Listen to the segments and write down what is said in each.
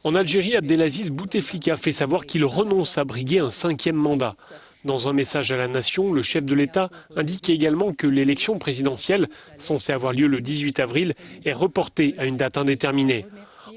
En Algérie, Abdelaziz Bouteflika fait savoir qu'il renonce à briguer un 5e mandat. Dans un message à la nation, le chef de l'État indique également que l'élection présidentielle, censée avoir lieu le 18 avril, est reportée à une date indéterminée.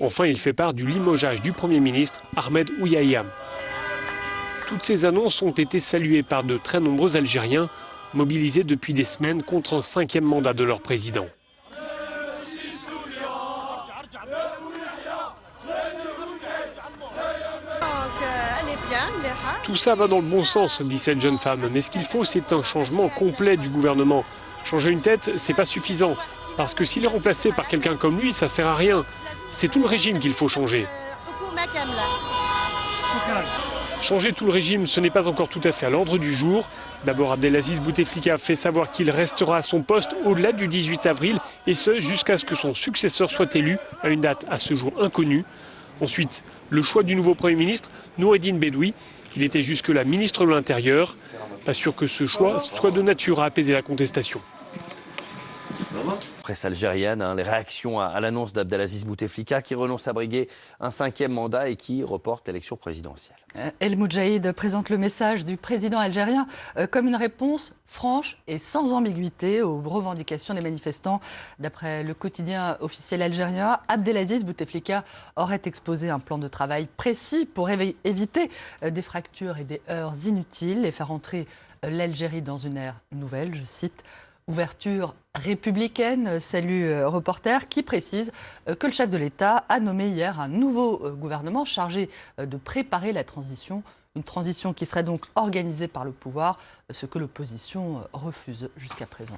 Enfin, il fait part du limogeage du Premier ministre Ahmed Ouyahia. Toutes ces annonces ont été saluées par de très nombreux Algériens, mobilisés depuis des semaines contre un 5e mandat de leur président. Tout ça va dans le bon sens, dit cette jeune femme. Mais ce qu'il faut, c'est un changement complet du gouvernement. Changer une tête, c'est pas suffisant. Parce que s'il est remplacé par quelqu'un comme lui, ça sert à rien. C'est tout le régime qu'il faut changer. Changer tout le régime, ce n'est pas encore tout à fait à l'ordre du jour. D'abord, Abdelaziz Bouteflika fait savoir qu'il restera à son poste au-delà du 18 avril, et ce, jusqu'à ce que son successeur soit élu, à une date à ce jour inconnue. Ensuite, le choix du nouveau Premier ministre, Noureddine Bedoui. Il était jusque-là ministre de l'Intérieur. Pas sûr que ce choix soit de nature à apaiser la contestation. Presse algérienne, les réactions à l'annonce d'Abdelaziz Bouteflika qui renonce à briguer un 5e mandat et qui reporte l'élection présidentielle. El Moudjahid présente le message du président algérien comme une réponse franche et sans ambiguïté aux revendications des manifestants. D'après le quotidien officiel algérien, Abdelaziz Bouteflika aurait exposé un plan de travail précis pour éviter des fractures et des heurts inutiles et faire entrer l'Algérie dans une ère nouvelle, je cite. Ouverture républicaine, salue Reporter, qui précise que le chef de l'État a nommé hier un nouveau gouvernement chargé de préparer la transition. Une transition qui serait donc organisée par le pouvoir, ce que l'opposition refuse jusqu'à présent.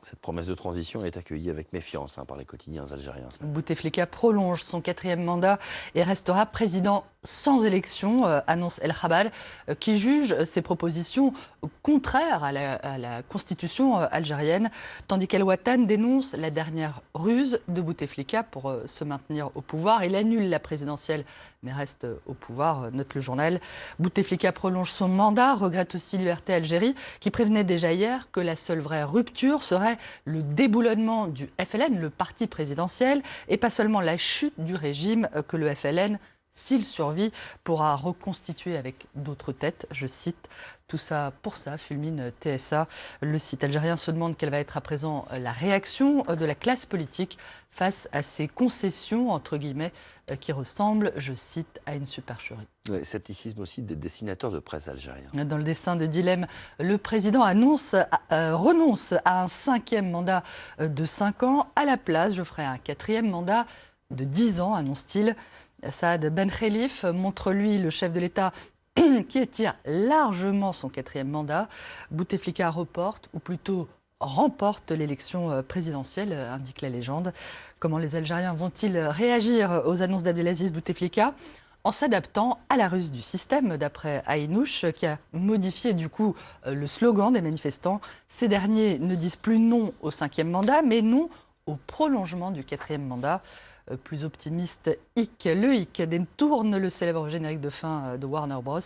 Cette promesse de transition est accueillie avec méfiance par les quotidiens algériens. Bouteflika prolonge son 4e mandat et restera président sans élection, annonce El Khabal, qui juge ses propositions contraires à la constitution algérienne, tandis qu'El Watan dénonce la dernière ruse de Bouteflika pour se maintenir au pouvoir. Il annule la présidentielle, mais reste au pouvoir, note le journal. Bouteflika prolonge son mandat, regrette aussi Liberté Algérie, qui prévenait déjà hier que la seule vraie rupture serait le déboulonnement du FLN, le parti présidentiel, et pas seulement la chute du régime que le FLN, s'il survit, pourra reconstituer avec d'autres têtes, je cite. Tout ça pour ça, fulmine TSA. Le site algérien se demande quelle va être à présent la réaction de la classe politique face à ces concessions, entre guillemets, qui ressemblent, je cite, à une supercherie. Le scepticisme aussi des dessinateurs de presse algériens. Dans le dessin de Dilemme, le président renonce à un 5e mandat de 5 ans. À la place, je ferai un 4e mandat de 10 ans, annonce-t-il. Saad Ben Khelif montre, lui, le chef de l'État qui étire largement son 4e mandat. Bouteflika reporte, ou plutôt remporte l'élection présidentielle, indique la légende. Comment les Algériens vont-ils réagir aux annonces d'Abdelaziz Bouteflika ? En s'adaptant à la ruse du système, d'après Aïnouch, qui a modifié du coup le slogan des manifestants. Ces derniers ne disent plus non au 5e mandat, mais non au prolongement du 4e mandat. Plus optimiste, le hic détourne le célèbre générique de fin de Warner Bros.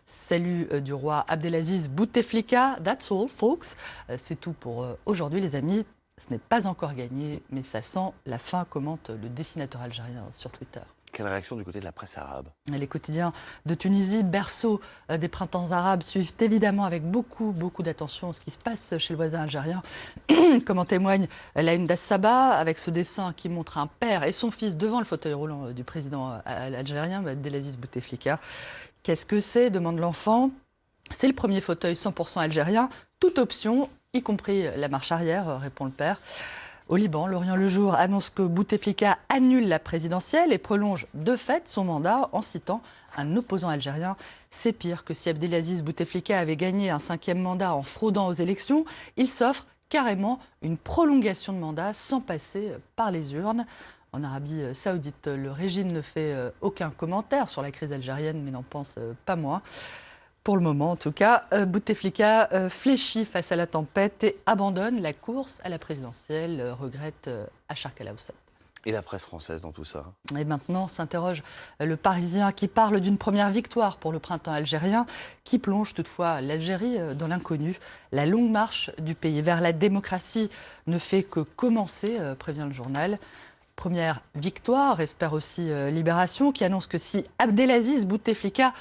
Salut du roi Abdelaziz Bouteflika, that's all folks. C'est tout pour aujourd'hui les amis. Ce n'est pas encore gagné, mais ça sent la fin, commente le dessinateur algérien sur Twitter. Quelle réaction du côté de la presse arabe ? Les quotidiens de Tunisie, berceau des printemps arabes, suivent évidemment avec beaucoup d'attention ce qui se passe chez le voisin algérien, comme en témoigne la une d'As-Saba, avec ce dessin qui montre un père et son fils devant le fauteuil roulant du président algérien, Abdelaziz Bouteflika. Qu'est-ce que c'est ? Demande l'enfant. C'est le premier fauteuil 100% algérien, toute option, y compris la marche arrière, répond le père. Au Liban, l'Orient le Jour annonce que Bouteflika annule la présidentielle et prolonge de fait son mandat en citant un opposant algérien. C'est pire que si Abdelaziz Bouteflika avait gagné un 5e mandat en fraudant aux élections. Il s'offre carrément une prolongation de mandat sans passer par les urnes. En Arabie Saoudite, le régime ne fait aucun commentaire sur la crise algérienne, mais n'en pense pas moins. Pour le moment, en tout cas, Bouteflika fléchit face à la tempête et abandonne la course à la présidentielle, regrette Achar Kalaoussat. Et la presse française dans tout ça ? Et maintenant s'interroge le Parisien qui parle d'une première victoire pour le printemps algérien, qui plonge toutefois l'Algérie dans l'inconnu. La longue marche du pays vers la démocratie ne fait que commencer, prévient le journal. première victoire, espère aussi Libération, qui annonce que si Abdelaziz Bouteflika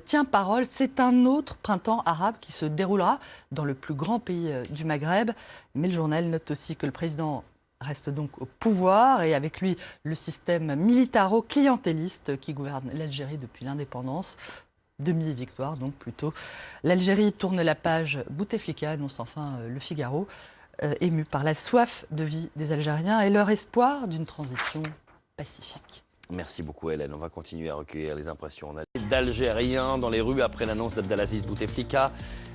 tient parole, c'est un autre printemps arabe qui se déroulera dans le plus grand pays du Maghreb. Mais le journal note aussi que le président reste donc au pouvoir et avec lui le système militaro-clientéliste qui gouverne l'Algérie depuis l'indépendance. Demi-victoire donc plutôt. L'Algérie tourne la page, Bouteflika annonce enfin Le Figaro, ému par la soif de vie des Algériens et leur espoir d'une transition pacifique. Merci beaucoup Hélène, on va continuer à recueillir les impressions d'Algériens dans les rues après l'annonce d'Abdelaziz Bouteflika.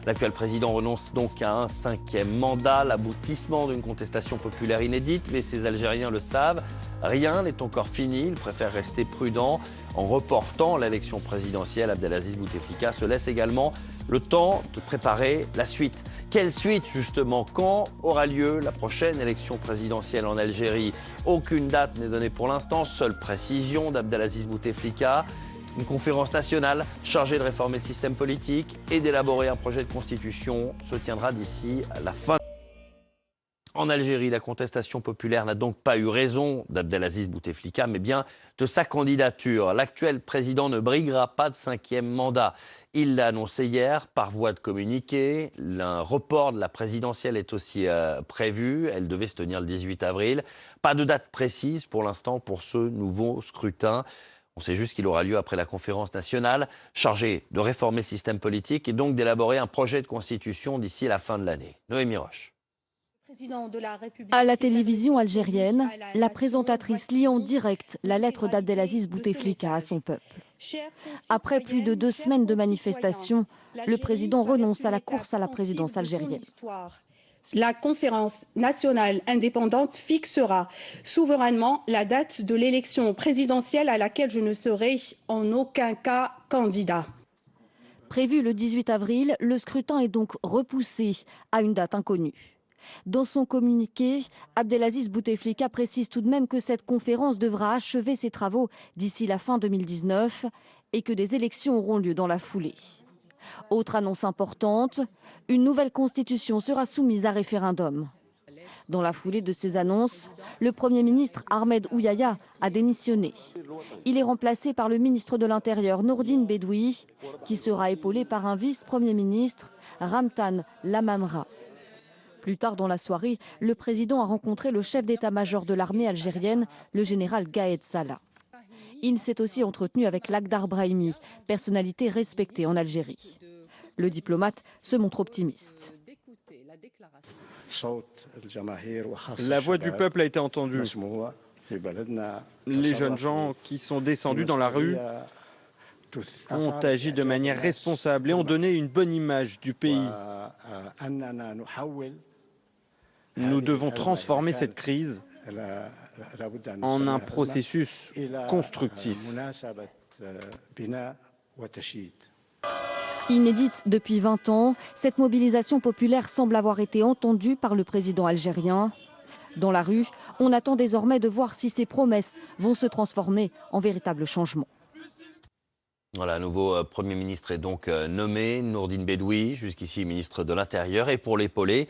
L'actuel président renonce donc à un 5e mandat, l'aboutissement d'une contestation populaire inédite, mais ces Algériens le savent, rien n'est encore fini, ils préfèrent rester prudents. En reportant l'élection présidentielle, Abdelaziz Bouteflika se laisse également le temps de préparer la suite. Quelle suite justement? Quand aura lieu la prochaine élection présidentielle en Algérie? Aucune date n'est donnée pour l'instant, seule précision d'Abdelaziz Bouteflika. Une conférence nationale chargée de réformer le système politique et d'élaborer un projet de constitution se tiendra d'ici la fin. En Algérie, la contestation populaire n'a donc pas eu raison d'Abdelaziz Bouteflika, mais bien de sa candidature. L'actuel président ne briguera pas de 5e mandat. Il l'a annoncé hier par voie de communiqué. Un report de la présidentielle est aussi prévu. Elle devait se tenir le 18 avril. Pas de date précise pour l'instant pour ce nouveau scrutin. On sait juste qu'il aura lieu après la conférence nationale, chargée de réformer le système politique et donc d'élaborer un projet de constitution d'ici la fin de l'année. Noémie Roche. À la télévision algérienne, la présentatrice lit en direct la lettre d'Abdelaziz Bouteflika à son peuple. Après plus de 2 semaines de manifestations, le président renonce à la course à la présidence algérienne. La conférence nationale indépendante fixera souverainement la date de l'élection présidentielle à laquelle je ne serai en aucun cas candidat. Prévu le 18 avril, le scrutin est donc repoussé à une date inconnue. Dans son communiqué, Abdelaziz Bouteflika précise tout de même que cette conférence devra achever ses travaux d'ici la fin 2019 et que des élections auront lieu dans la foulée. Autre annonce importante, une nouvelle constitution sera soumise à référendum. Dans la foulée de ces annonces, le Premier ministre Ahmed Ouyaya a démissionné. Il est remplacé par le ministre de l'Intérieur Nourdine Bedoui, qui sera épaulé par un vice-premier ministre, Ramtan Lamamra. Plus tard dans la soirée, le président a rencontré le chef d'état-major de l'armée algérienne, le général Gaed Salah. Il s'est aussi entretenu avec Lakhdar Brahimi, personnalité respectée en Algérie. Le diplomate se montre optimiste. La voix du peuple a été entendue. Les jeunes gens qui sont descendus dans la rue ont agi de manière responsable et ont donné une bonne image du pays. Nous devons transformer cette crise en un processus constructif. Inédite depuis 20 ans, cette mobilisation populaire semble avoir été entendue par le président algérien. Dans la rue, on attend désormais de voir si ces promesses vont se transformer en véritable changement. Voilà, un nouveau Premier ministre est donc nommé, Nourdine Bedoui, jusqu'ici ministre de l'Intérieur. Et pour l'épauler,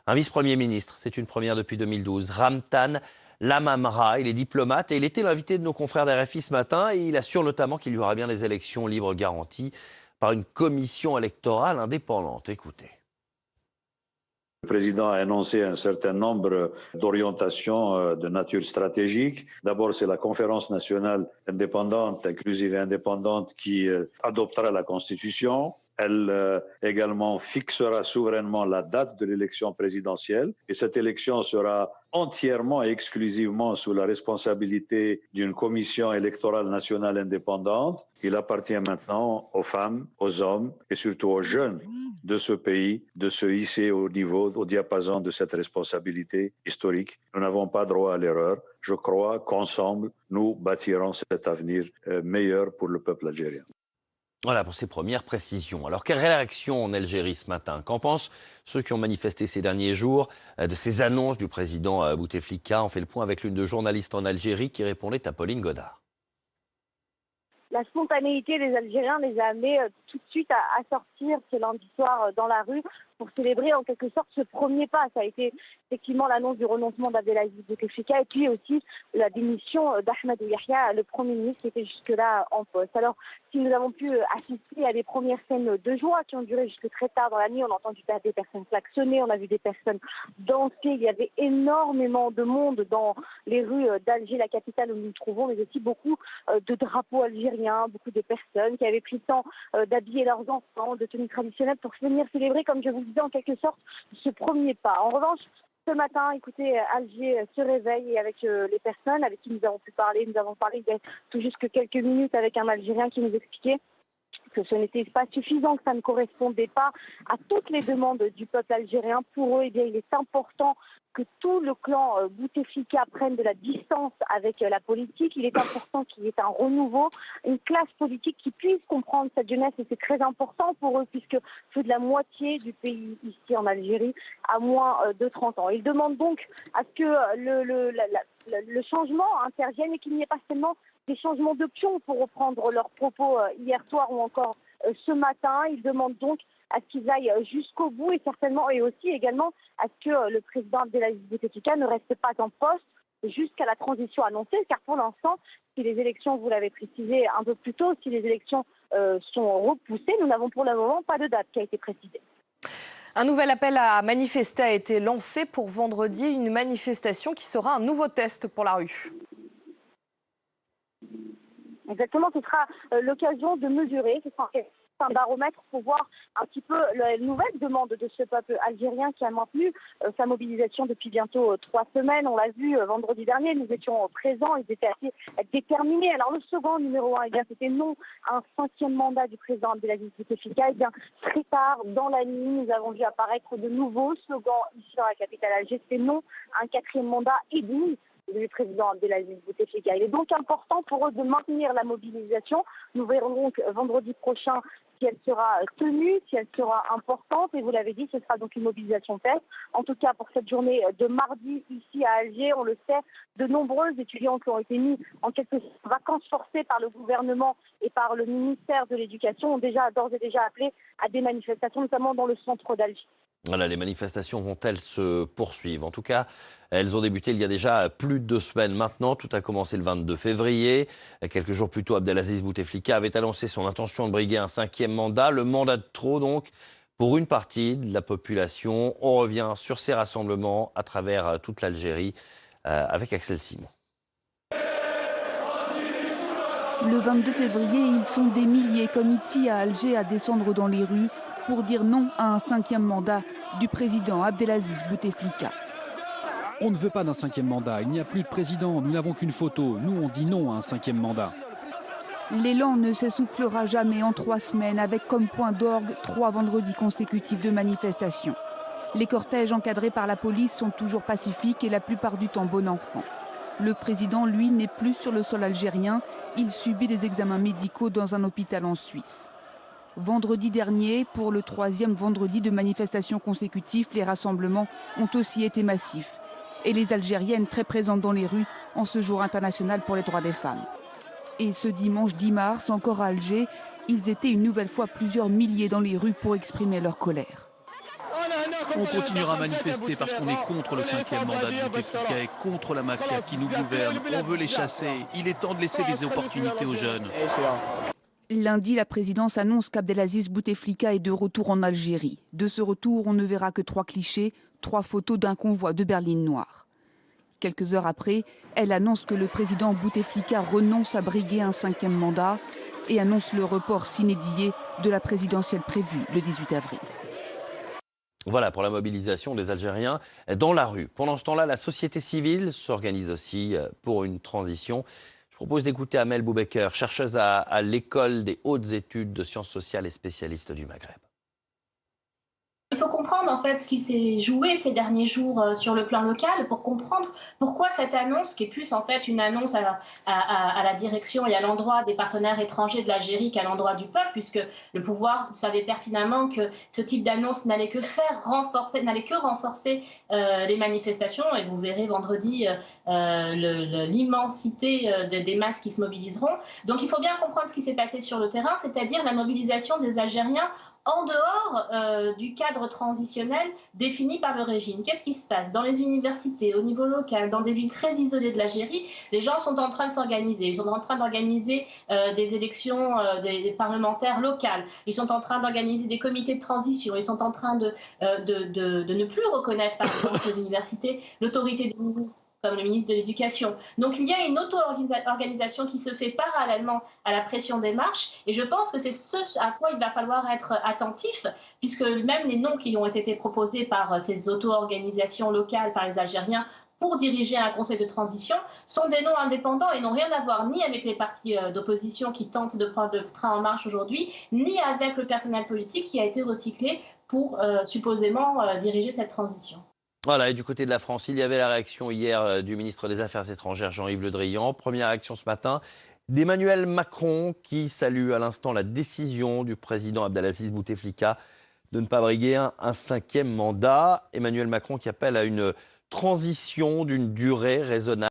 un vice-premier ministre, c'est une première depuis 2012, Ramtan Lamamra. Il est diplomate et il était l'invité de nos confrères d'RFI ce matin. Et il assure notamment qu'il y aura bien des élections libres garanties par une commission électorale indépendante. Écoutez. Le président a annoncé un certain nombre d'orientations de nature stratégique. D'abord, c'est la conférence nationale indépendante, inclusive et indépendante, qui adoptera la Constitution. Elle également fixera souverainement la date de l'élection présidentielle. Et cette élection sera entièrement et exclusivement sous la responsabilité d'une commission électorale nationale indépendante. Il appartient maintenant aux femmes, aux hommes et surtout aux jeunes de ce pays de se hisser au niveau, au diapason de cette responsabilité historique. Nous n'avons pas droit à l'erreur. Je crois qu'ensemble, nous bâtirons cet avenir meilleur pour le peuple algérien. Voilà pour ces premières précisions. Alors, quelle réaction en Algérie ce matin? Qu'en pensent ceux qui ont manifesté ces derniers jours de ces annonces du président Bouteflika? On fait le point avec l'une de journalistes en Algérie qui répondait à Pauline Godard. La spontanéité des Algériens les a amenés tout de suite à sortir ce lundi soir dans la rue pour célébrer en quelque sorte ce premier pas. Ça a été effectivement l'annonce du renoncement d'Abdelaziz Bouteflika et puis aussi la démission d'Ahmed Yahya, le Premier ministre qui était jusque-là en poste. Alors, si nous avons pu assister à des premières scènes de joie qui ont duré jusque très tard dans la nuit, on a entendu des personnes klaxonner, on a vu des personnes danser, il y avait énormément de monde dans les rues d'Alger, la capitale où nous nous trouvons, mais aussi beaucoup de drapeaux algériens, beaucoup de personnes qui avaient pris le temps d'habiller leurs enfants de tenues traditionnelles pour venir célébrer, comme je vous le disais, en quelque sorte, ce premier pas. En revanche, ce matin, écoutez, Alger se réveille et avec les personnes avec qui nous avons pu parler, nous avons parlé il y a tout juste que quelques minutes avec un Algérien qui nous expliquait que ce n'était pas suffisant, que ça ne correspondait pas à toutes les demandes du peuple algérien. Pour eux, eh bien, il est important que tout le clan Bouteflika prenne de la distance avec la politique. Il est important qu'il y ait un renouveau, une classe politique qui puisse comprendre cette jeunesse, et c'est très important pour eux puisque plus de la moitié du pays ici en Algérie a moins de 30 ans. Ils demandent donc à ce que le changement intervienne et qu'il n'y ait pas seulement des changements de pion, pour reprendre leurs propos hier soir ou encore ce matin. Ils demandent donc à ce qu'ils aillent jusqu'au bout et certainement et aussi également à ce que le président Abdelaziz Bouteflika ne reste pas en poste jusqu'à la transition annoncée, car pour l'instant, si les élections, vous l'avez précisé un peu plus tôt, si les élections sont repoussées, nous n'avons pour le moment pas de date qui a été précisée. Un nouvel appel à manifester a été lancé pour vendredi, une manifestation qui sera un nouveau test pour la rue. Exactement, ce sera l'occasion de mesurer, ce sera un baromètre pour voir un petit peu la nouvelle demande de ce peuple algérien qui a maintenu sa mobilisation depuis bientôt 3 semaines. On l'a vu vendredi dernier, nous étions présents, ils étaient assez déterminés. Alors le slogan numéro 1, eh bien, c'était non à un 5e mandat du président Abdelaziz Bouteflika. Eh bien, très tard dans la nuit, nous avons vu apparaître de nouveaux slogans ici dans la capitale Alger. C'était non à un 4e mandat et demi du président Abdelaziz Bouteflika. Il est donc important pour eux de maintenir la mobilisation. Nous verrons donc vendredi prochain si elle sera tenue, si elle sera importante. Et vous l'avez dit, ce sera donc une mobilisation test. En tout cas, pour cette journée de mardi ici à Alger, on le sait, de nombreux étudiants qui ont été mis en quelques vacances forcées par le gouvernement et par le ministère de l'Éducation ont d'ores et déjà appelé à des manifestations, notamment dans le centre d'Alger. Voilà, les manifestations vont-elles se poursuivre? En tout cas, elles ont débuté il y a déjà plus de 2 semaines maintenant. Tout a commencé le 22 février. Quelques jours plus tôt, Abdelaziz Bouteflika avait annoncé son intention de briguer un 5e mandat. Le mandat de trop, donc, pour une partie de la population. On revient sur ces rassemblements à travers toute l'Algérie avec Axel Simon. Le 22 février, ils sont des milliers, comme ici à Alger, à descendre dans les rues pour dire non à un 5e mandat du président Abdelaziz Bouteflika. On ne veut pas d'un 5e mandat, il n'y a plus de président, nous n'avons qu'une photo, nous on dit non à un 5e mandat. L'élan ne s'essoufflera jamais en 3 semaines avec comme point d'orgue 3 vendredis consécutifs de manifestations. Les cortèges encadrés par la police sont toujours pacifiques et la plupart du temps bon enfant. Le président, lui, n'est plus sur le sol algérien, il subit des examens médicaux dans un hôpital en Suisse. Vendredi dernier, pour le 3e vendredi de manifestations consécutives, les rassemblements ont aussi été massifs. Et les Algériennes très présentes dans les rues en ce jour international pour les droits des femmes. Et ce dimanche 10 mars, encore à Alger, ils étaient une nouvelle fois plusieurs milliers dans les rues pour exprimer leur colère. On continuera à manifester parce qu'on est contre le 5e mandat de Bouteflika et contre la mafia qui nous gouverne. On veut les chasser. Il est temps de laisser des opportunités aux jeunes. Lundi, la présidence annonce qu'Abdelaziz Bouteflika est de retour en Algérie. De ce retour, on ne verra que 3 clichés, 3 photos d'un convoi de berline noire. Quelques heures après, elle annonce que le président Bouteflika renonce à briguer un 5e mandat et annonce le report sine die de la présidentielle prévue le 18 avril. Voilà pour la mobilisation des Algériens dans la rue. Pendant ce temps-là, la société civile s'organise aussi pour une transition. Je propose d'écouter Amel Boubaker, chercheuse à l'école des hautes études de sciences sociales et spécialiste du Maghreb. Il faut comprendre en fait ce qui s'est joué ces derniers jours sur le plan local pour comprendre pourquoi cette annonce, qui est plus en fait une annonce à la direction et à l'endroit des partenaires étrangers de l'Algérie qu'à l'endroit du peuple, puisque le pouvoir savait pertinemment que ce type d'annonce n'allait que renforcer les manifestations. Et vous verrez vendredi l'immensité des masses qui se mobiliseront. Donc il faut bien comprendre ce qui s'est passé sur le terrain, c'est-à-dire la mobilisation des Algériens en dehors du cadre transitionnel défini par le régime. Qu'est-ce qui se passe dans les universités, au niveau local, dans des villes très isolées de l'Algérie? Les gens sont en train de s'organiser. Ils sont en train d'organiser des élections des parlementaires locales. Ils sont en train d'organiser des comités de transition. Ils sont en train de ne plus reconnaître, par exemple, aux universités l'autorité des ministres, comme le ministre de l'Éducation. Donc il y a une auto-organisation qui se fait parallèlement à la pression des marches, et je pense que c'est ce à quoi il va falloir être attentif, puisque même les noms qui ont été proposés par ces auto-organisations locales par les Algériens pour diriger un conseil de transition sont des noms indépendants et n'ont rien à voir ni avec les partis d'opposition qui tentent de prendre le train en marche aujourd'hui, ni avec le personnel politique qui a été recyclé pour supposément diriger cette transition. Voilà, et du côté de la France, il y avait la réaction hier du ministre des Affaires étrangères, Jean-Yves Le Drian. Première réaction ce matin d'Emmanuel Macron qui salue à l'instant la décision du président Abdelaziz Bouteflika de ne pas briguer un 5e mandat. Emmanuel Macron qui appelle à une transition d'une durée raisonnable.